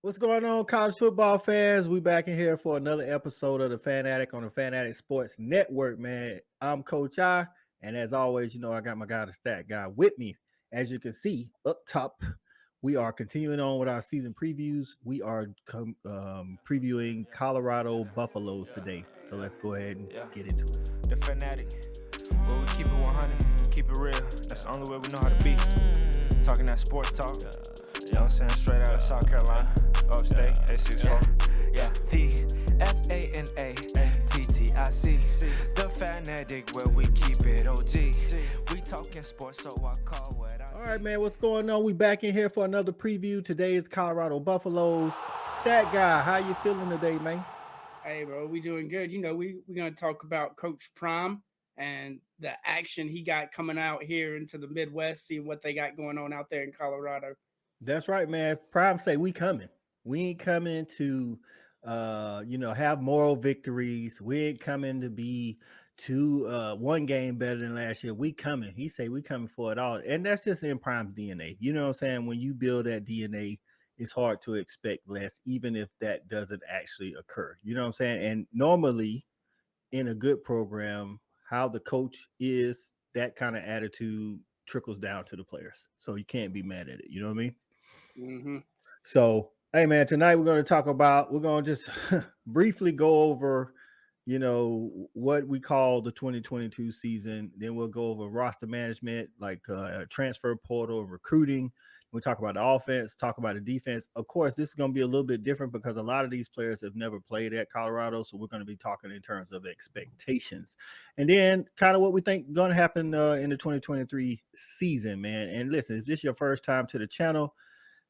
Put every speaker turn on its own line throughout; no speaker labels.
What's going on, college football fans? We back in here for another episode of the Fanatic on the Fanatic Sports Network, man. I'm Coach I, and as always, I got my guy, the stat guy, with me. As you can see up top, we are continuing on with our season previews. We are previewing Colorado Buffaloes today. So let's go ahead and
Yeah,
get into it.
the fanatic. Where we keep it 100, keep it real. That's the only way we know how to be. Talking that sports talk. You know what I'm saying? Straight out of South Carolina. Upstate, A64. Yeah, the FANATTIC. The fanatic where we keep it OG. We talking sports, so I call what I see.
All right, man, what's going on? We back in here for another preview. Today is Colorado Buffaloes. Stat guy, how you feeling today, man?
Hey, bro, we doing good. We're gonna talk about Coach Prime and the action he got coming out here into the Midwest, seeing what they got going on out there in Colorado.
That's right, man. Prime say we coming. We ain't coming to have moral victories. We ain't coming to be one game better than last year. We coming. He say we coming for it all. And that's just in Prime's DNA. You know what I'm saying? When you build that DNA, it's hard to expect less, even if that doesn't actually occur. You know what I'm saying? And normally in a good program, how the coach is, that kind of attitude trickles down to the players. So you can't be mad at it. You know what I mean?
Mm-hmm.
So, hey man, tonight we're going to just briefly go over, what we call the 2022 season. Then we'll go over roster management, like transfer portal, recruiting. We'll talk about the offense, talk about the defense. Of course, this is going to be a little bit different because a lot of these players have never played at Colorado. So we're going to be talking in terms of expectations. And then kind of what we think going to happen in the 2023 season, man. And listen, if this is your first time to the channel,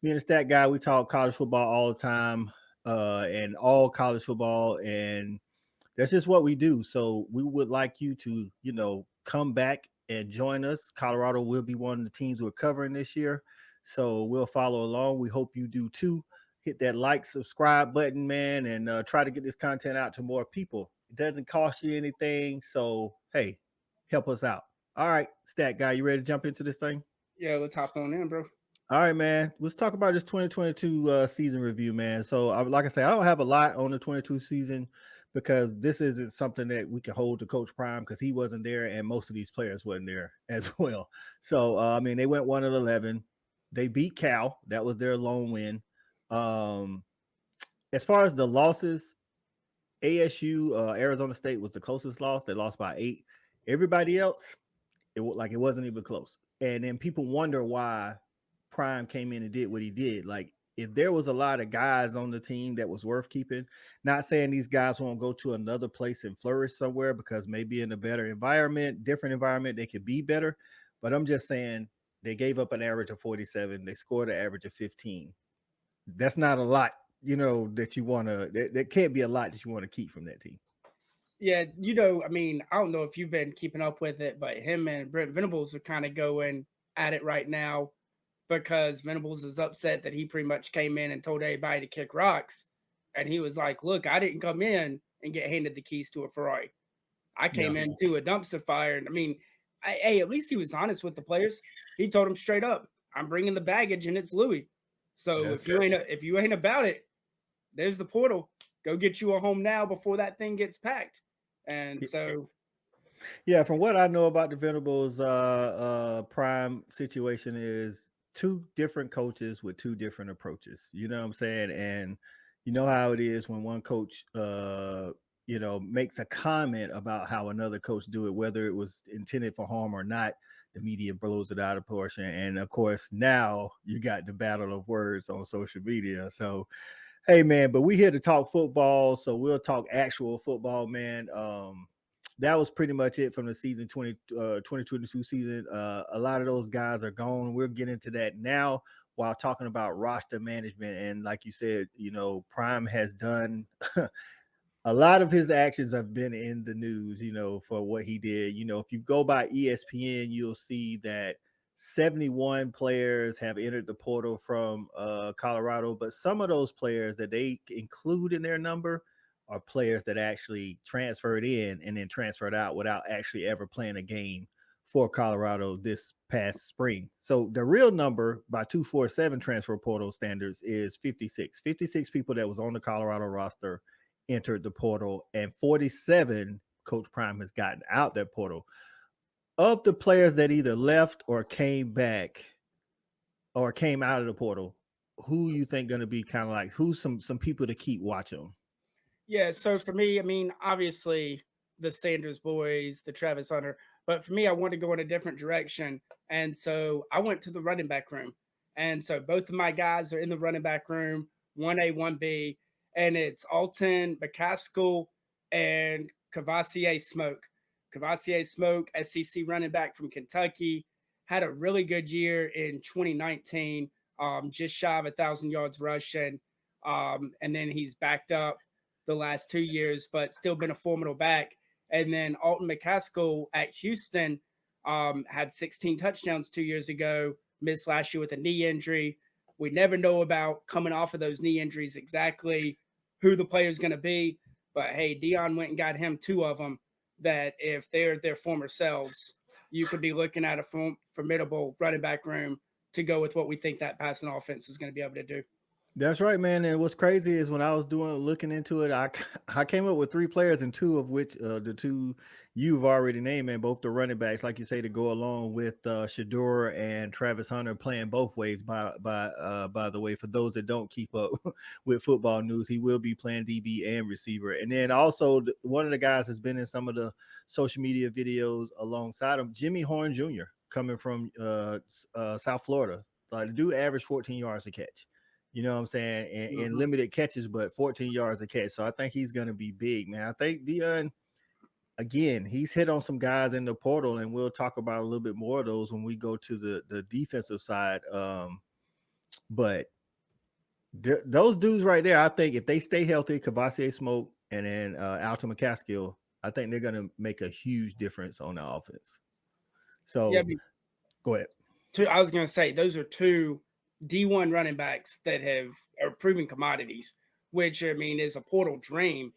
me and the stat guy, we talk college football all the time, and all college football, and that's just what we do. So we would like you to, come back and join us. Colorado will be one of the teams we're covering this year, so we'll follow along. We hope you do too. Hit that like, subscribe button, man, and try to get this content out to more people. It doesn't cost you anything, so hey, help us out. All right, stat guy, you ready to jump into this thing?
Yeah, let's hop on in, bro.
All right, man. Let's talk about this 2022 season review, man. So, like I say, I don't have a lot on the 22 season because this isn't something that we can hold to Coach Prime because he wasn't there and most of these players wasn't there as well. So, I mean, they went 1-11. They beat Cal. That was their lone win. Um, as far as the losses, ASU, Arizona State was the closest loss. They lost by 8. Everybody else, it wasn't even close. And then people wonder why Prime came in and did what he did. Like if there was a lot of guys on the team that was worth keeping, not saying these guys won't go to another place and flourish somewhere because maybe in a better environment, different environment, they could be better. But I'm just saying they gave up an average of 47. They scored an average of 15. That's not a lot, that you want to, that can't be a lot that you want to keep from that team.
Yeah, I don't know if you've been keeping up with it, but him and Brent Venables are kind of going at it right now because Venables is upset that he pretty much came in and told everybody to kick rocks. And he was like, look, I didn't come in and get handed the keys to a Ferrari. I
Yeah.
came into a dumpster fire. And hey, at least he was honest with the players. He told them straight up, I'm bringing the baggage and it's Louis. So
That's
if you ain't about it, there's the portal. Go get you a home now before that thing gets packed. And so
Yeah, from what I know about the Venables prime situation is two different coaches with two different approaches. You know what I'm saying? And you know how it is when one coach makes a comment about how another coach do it, whether it was intended for harm or not, the media blows it out of proportion. And of course, now you got the battle of words on social media. So hey man, but we here to talk football, so we'll talk actual football, man. That was pretty much it from the season 2022 season. A lot of those guys are gone. We'll get into that now while talking about roster management. And like you said, Prime has done a lot of his actions have been in the news, for what he did. If you go by ESPN, you'll see that 71 players have entered the portal from Colorado, but some of those players that they include in their number are players that actually transferred in and then transferred out without actually ever playing a game for Colorado this past spring. So the real number by 247 transfer portal standards is 56. 56 people that was on the Colorado roster entered the portal, and 47 Coach Prime has gotten out that portal. Of the players that either left or came back or came out of the portal, who you think going to be kind of like who's some people to keep watching?
Yeah, so for me, I mean, obviously the Sanders boys, the Travis Hunter, but for me, I wanted to go in a different direction. And so I went to the running back room. And so both of my guys are in the running back room, 1A, 1B, and it's Alton McCaskill and Cavassier Smoke. Cavassier Smoke, SEC running back from Kentucky, had a really good year in 2019, just shy of 1,000 yards rushing. And then he's backed up the last 2 years, but still been a formidable back. And then Alton McCaskill at Houston had 16 touchdowns 2 years ago, missed last year with a knee injury. We never know about coming off of those knee injuries exactly who the player is going to be. But hey, Deion went and got him two of them that if they're their former selves, you could be looking at a formidable running back room to go with what we think that passing offense is going to be able to do.
That's right, man. And what's crazy is when I was looking into it, I came up with three players, and two of which the two you've already named, and both the running backs, like you say, to go along with Shador and Travis Hunter playing both ways. By the way, for those that don't keep up with football news, he will be playing DB and receiver. And then also one of the guys has been in some of the social media videos alongside him, Jimmy Horn Jr. coming from South Florida. Like the dude averaged 14 yards a catch. You know what I'm saying? And limited catches, but 14 yards a catch. So I think he's going to be big, man. I think Deion, again, he's hit on some guys in the portal, and we'll talk about a little bit more of those when we go to the defensive side. But those dudes right there, I think if they stay healthy, Cavassier Smoke and then Alton McCaskill, I think they're going to make a huge difference on the offense. So
Yeah,
go ahead.
I was going to say those are two D1 running backs that are proven commodities, which I mean is a portal dream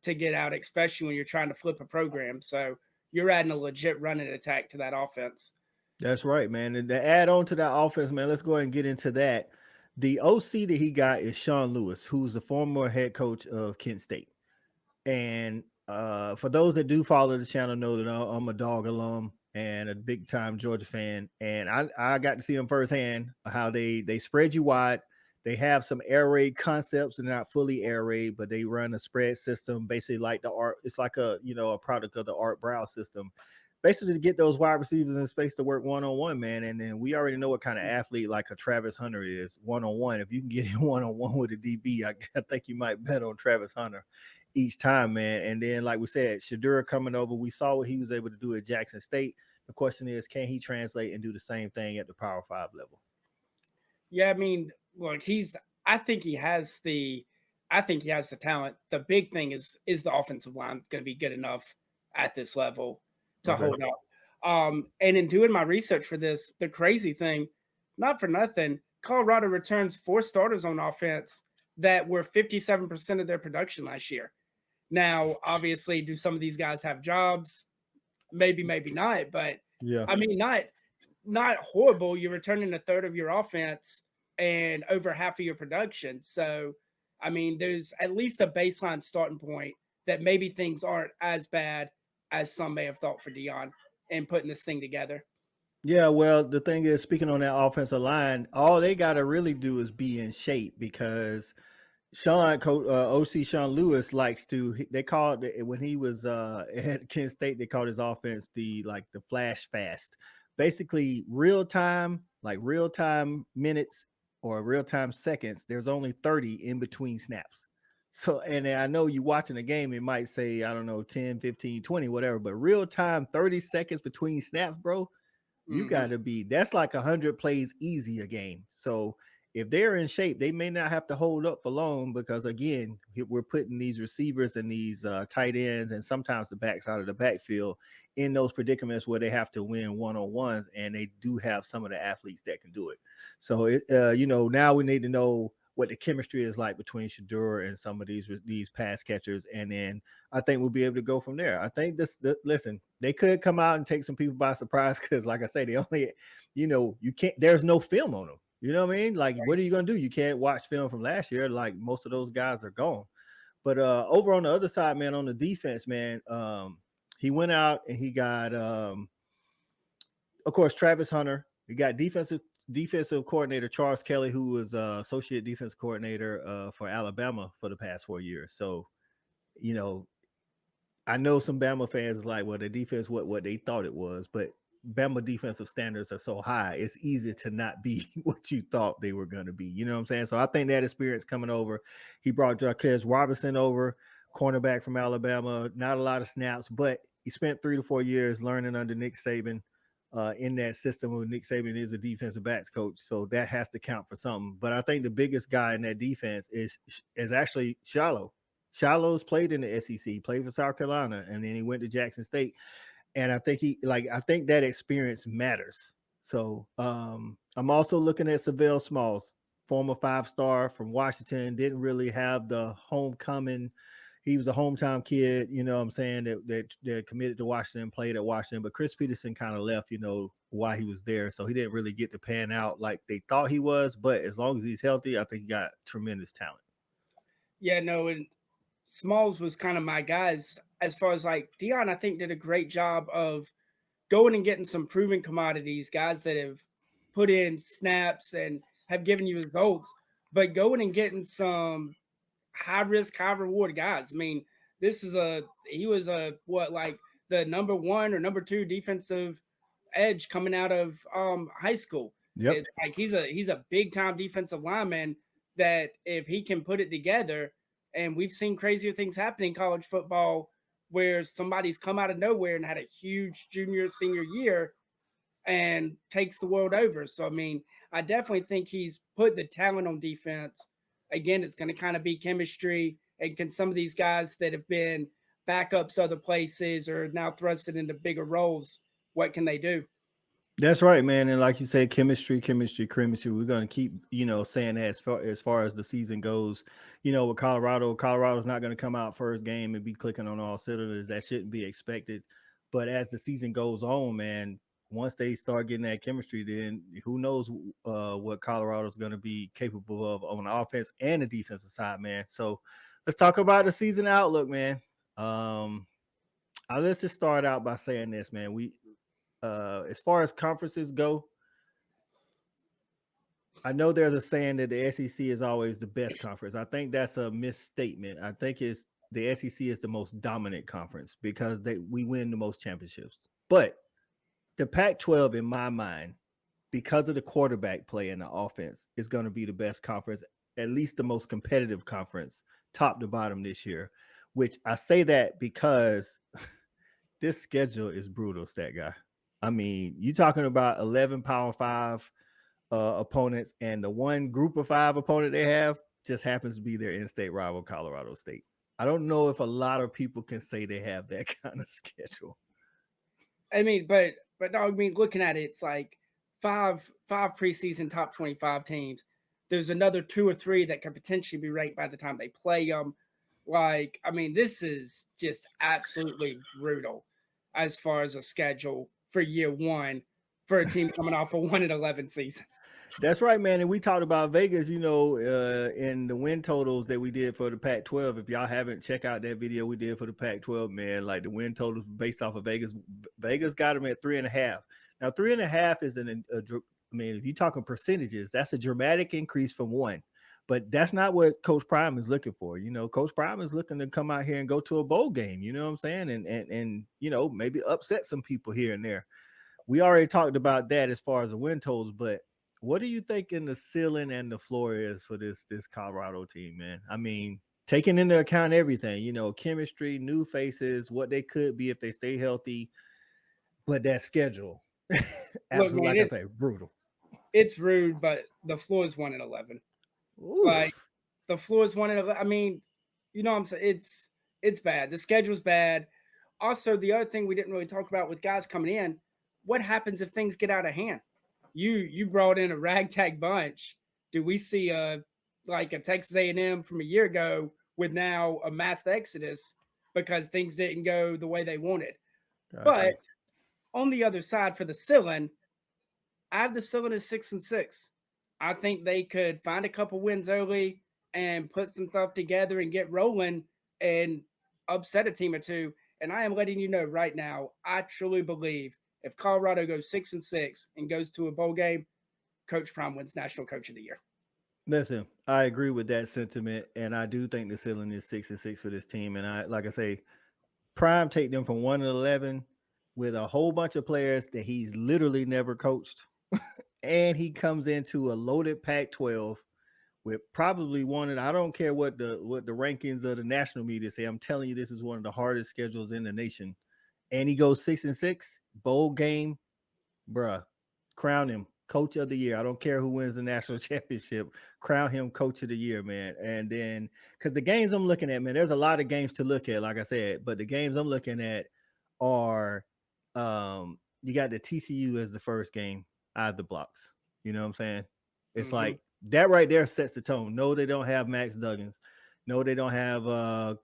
to get out, especially when you're trying to flip a program. So you're adding a legit running attack to that offense.
That's right, man. And to add on to that offense, man, let's go ahead and get into that. The OC that he got is Sean Lewis, who's the former head coach of Kent State. And for those that do follow the channel, know that I'm a Dog alum and a big time Georgia fan. And I got to see them firsthand how they spread you wide. They have some air raid concepts. They're not fully air raid, but they run a spread system, basically like the art. It's like a product of the Art Brow system, basically to get those wide receivers in space to work one-on-one, man. And then we already know what kind of athlete like a Travis Hunter is one-on-one. If you can get him one-on-one with a DB, I think you might bet on Travis Hunter each time, man. And then, like we said, Shadura coming over, we saw what he was able to do at Jackson State. The question is, can he translate and do the same thing at the Power 5 level?
Yeah, I mean, look, I think he has the talent. The big thing is the offensive line going to be good enough at this level to hold up. And in doing my research for this, the crazy thing, not for nothing, Colorado returns 4 starters on offense that were 57% of their production last year. Now, obviously, do some of these guys have jobs? Maybe, maybe not. But
yeah,
I mean, not horrible. You're returning a third of your offense and over half of your production. So, I mean, there's at least a baseline starting point that maybe things aren't as bad as some may have thought for Deion and putting this thing together.
Yeah, well, the thing is, speaking on that offensive line, all they got to really do is be in shape because OC Sean Lewis likes to. They called it when he was at Kent State. They called his offense the flash fast, basically real time minutes or real time seconds. There's only 30 in between snaps. So, and I know you watching the game, it might say, I don't know, 10, 15, 20, whatever, but real time 30 seconds between snaps, bro. You got to be, that's like 100 plays easy a game. So if they're in shape, they may not have to hold up for long because, again, we're putting these receivers and these tight ends and sometimes the backs out of the backfield in those predicaments where they have to win one-on-ones, and they do have some of the athletes that can do it. So, now we need to know what the chemistry is like between Shador and some of these pass catchers, and then I think we'll be able to go from there. I think listen, they could come out and take some people by surprise because, like I say, they only, you can't. There's no film on them. You know what I mean? Like, what are you gonna do? You can't watch film from last year. Like most of those guys are gone. But over on the other side, man, on the defense, man, he went out and he got, of course, Travis Hunter. He got defensive coordinator Charles Kelly, who was associate defense coordinator for Alabama for the past 4 years. So, you know, I know some Bama fans like, well, the defense what they thought it was, but Bama defensive standards are so high, it's easy to not be what you thought they were going to be. You know what I'm saying? So I think that experience coming over, he brought Jarquez Robinson over, cornerback from Alabama. Not a lot of snaps, but he spent 3 to 4 years learning under Nick Saban. In that system, where Nick Saban is a defensive backs coach, so that has to count for something. But I think the biggest guy in that defense is actually Shallow. Shallow's played in the SEC, played for South Carolina, and then he went to Jackson State. And I think I think that experience matters. So I'm also looking at Savell Smalls, former 5-star from Washington, didn't really have the homecoming. He was a hometown kid, you know what I'm saying, that committed to Washington, played at Washington. But Chris Peterson kind of left, why he was there. So he didn't really get to pan out like they thought he was. But as long as he's healthy, I think he got tremendous talent.
Yeah, no, and Smalls was kind of my guys as far as like Deion, I think did a great job of going and getting some proven commodities, guys that have put in snaps and have given you results, but going and getting some high risk, high reward guys. I mean, he was a what like the number one or number two defensive edge coming out of high school.
Yep.
It's like he's a big time defensive lineman that if he can put it together, and we've seen crazier things happen in college football where somebody's come out of nowhere and had a huge junior senior year and takes the world over. So I mean, I definitely think he's put the talent on defense. Again, it's going to kind of be chemistry, and can some of these guys that have been backups other places or now thrusted into bigger roles, what can they do?
That's right, man. And like you said, chemistry, chemistry, chemistry. We're gonna keep, saying that as far as the season goes. With Colorado's not gonna come out first game and be clicking on all cylinders. That shouldn't be expected. But as the season goes on, man, once they start getting that chemistry, then who knows what Colorado's gonna be capable of on the offense and the defensive side, man. So let's talk about the season outlook, man. Let's just start out by saying this, man. As far as conferences go, I know there's a saying that the SEC is always the best conference. I think that's a misstatement. I think the SEC is the most dominant conference because we win the most championships. But the Pac-12, in my mind, because of the quarterback play and the offense, is going to be the best conference, at least the most competitive conference, top to bottom this year. Which I say that because this schedule is brutal, stat guy. I mean, you're talking about 11 Power 5 opponents, and the one Group of 5 opponent they have just happens to be their in-state rival, Colorado State. I don't know if a lot of people can say they have that kind of schedule.
I mean, but no, I mean, looking at it, it's like five preseason top 25 teams. There's another 2 or 3 that could potentially be ranked by the time they play them. Like, I mean, this is just absolutely brutal as far as a schedule for year one for a team coming off a 1-11 season.
That's right, man. And we talked about Vegas, in the win totals that we did for the Pac-12. If y'all haven't, check out that video we did for the Pac-12, man. Like the win totals based off of Vegas. Vegas got them at 3.5. Now, 3.5 is if you're talking percentages, that's a dramatic increase from 1. But that's not what Coach Prime is looking for. Coach Prime is looking to come out here and go to a bowl game. You know what I'm saying? And maybe upset some people here and there. We already talked about that as far as the win totals, but what do you think in the ceiling and the floor is for this Colorado team, man? I mean, taking into account everything, chemistry, new faces, what they could be if they stay healthy, but that schedule, absolutely,
Look, man,
like I say, brutal.
It's rude, but the floor is 1-11. Like the floor is 1-11. I mean, what I'm saying, it's bad. The schedule's bad. Also, the other thing we didn't really talk about with guys coming in, what happens if things get out of hand? You brought in a ragtag bunch. Do we see a like a Texas A&M from a year ago with now a mass exodus because things didn't go the way they wanted.
Got
But
you.
on the other side for the ceiling, I have the ceiling as 6-6. I think they could find a couple wins early and put some stuff together and get rolling and upset a team or two. And I am letting you know right now, I truly believe if Colorado goes 6-6 and goes to a bowl game, Coach Prime wins National Coach of the Year.
Listen, I agree with that sentiment, and I do think the ceiling is 6-6 for this team. And I, like I say, Prime take them from 1-11 with a whole bunch of players that he's literally never coached, and he comes into a loaded Pac-12 with probably one of, I don't care what the rankings of the national media say. I'm telling you, this is one of the hardest schedules in the nation, and he goes 6-6 bowl game, bruh. Crown him coach of the year. I don't care who wins the national championship. Crown him coach of the year, man. And then, because the games I'm looking at, man, there's a lot of games to look at, like I said, but the games I'm looking at are, you got the TCU as the first game out of the blocks. You know what I'm saying? It's
Mm-hmm.
like that right there sets the tone. No, they don't have Max Duggins. No, they don't have the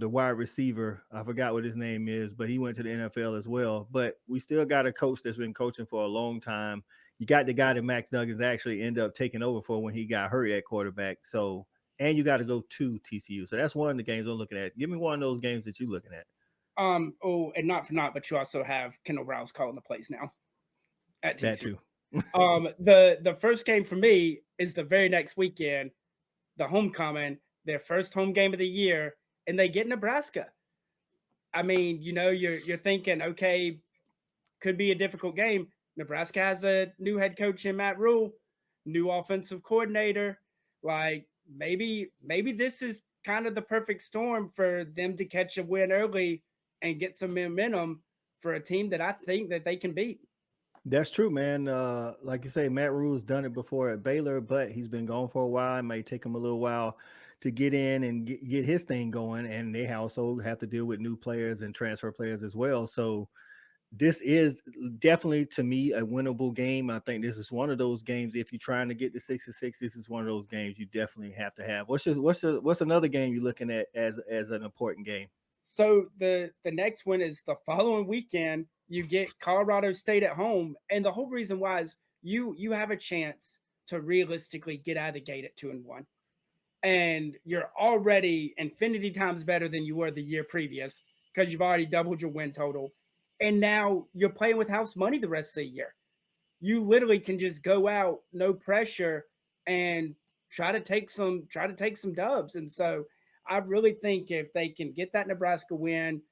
wide receiver. I forgot what his name is, but he went to the NFL as well. But we still got a coach that's been coaching for a long time. You got the guy that Max Duggins actually ended up taking over for when he got hurt at quarterback. So, and you got to go to TCU. So that's one of the games I'm looking at. Give me one of those games that you're looking at.
Oh, and not for not, but you also have Kendall Rouse calling the plays now at
That
TCU.
too.
The first game for me is the very next weekend, the homecoming, their first home game of the year, and they get Nebraska. I mean, you're thinking, okay, could be a difficult game. Nebraska has a new head coach in Matt Rule, new offensive coordinator. Like maybe this is kind of the perfect storm for them to catch a win early and get some momentum for a team that I think that they can beat.
That's true, man. Like you say, Matt Rule's done it before at Baylor, but he's been gone for a while. It may take him a little while to get in and get his thing going. And they also have to deal with new players and transfer players as well. So this is definitely to me a winnable game. I think this is one of those games. If you're trying to get to 6-6, this is one of those games you definitely have to have. What's another game you're looking at as an important game?
So the next one is the following weekend. You get Colorado State at home, and the whole reason why is you have a chance to realistically get out of the gate at 2-1, and you're already infinity times better than you were the year previous because you've already doubled your win total, and now you're playing with house money the rest of the year. You literally can just go out, no pressure, and try to take some dubs. And so I really think if they can get that Nebraska win,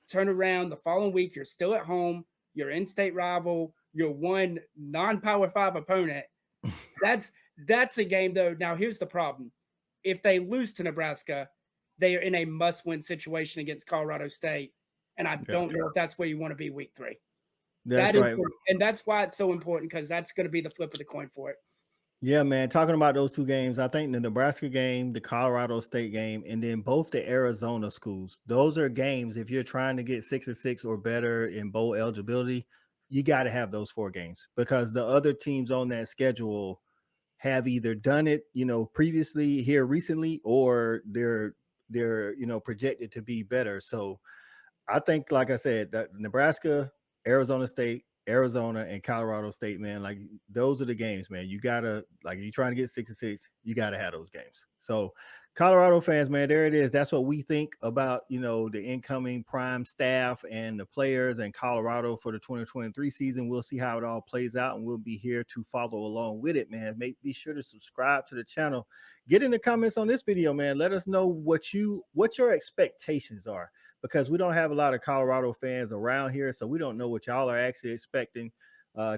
turn around the following week, you're still at home, you're in-state rival, you're one non-power 5 opponent. That's a game though. Now here's the problem. If they lose to Nebraska, they are in a must-win situation against Colorado State. And I
Yeah,
don't know if that's where you want to be week 3.
that's
That is,
right.
and that's why it's so important because that's going to be the flip of the coin for it.
Yeah, man. Talking about those two games, I think the Nebraska game, the Colorado State game, and then both the Arizona schools. Those are games. If you're trying to get 6-6 or better in bowl eligibility, you got to have those 4 games because the other teams on that schedule have either done it, previously here recently, or they're projected to be better. So I think, like I said, that Nebraska, Arizona State, Arizona, and Colorado State, man, like those are the games, man. You gotta, like, if you're trying to get 6-6, you gotta have those games. So, Colorado fans, man, there it is. That's what we think about, the incoming prime staff and the players in Colorado for the 2023 season. We'll see how it all plays out, and we'll be here to follow along with it, man. Be sure to subscribe to the channel. Get in the comments on this video, man. Let us know what your expectations are, because we don't have a lot of Colorado fans around here, so we don't know what y'all are actually expecting.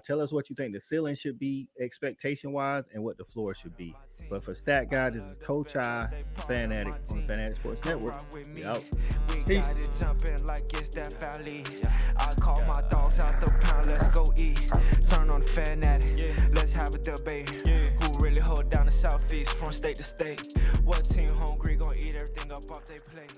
Tell us what you think the ceiling should be expectation-wise and what the floor should be. But for Stat Guy, this is Coach I, Fan Addict on the Fan Addict Sports Network. We out.
Peace.
Jumping like it's that valley. I call my dogs out the pound, let's go eat. Turn on the fan addict, let's have a debate. Who really hold down the southeast from state to state? What team hungry gonna eat everything up off they plate?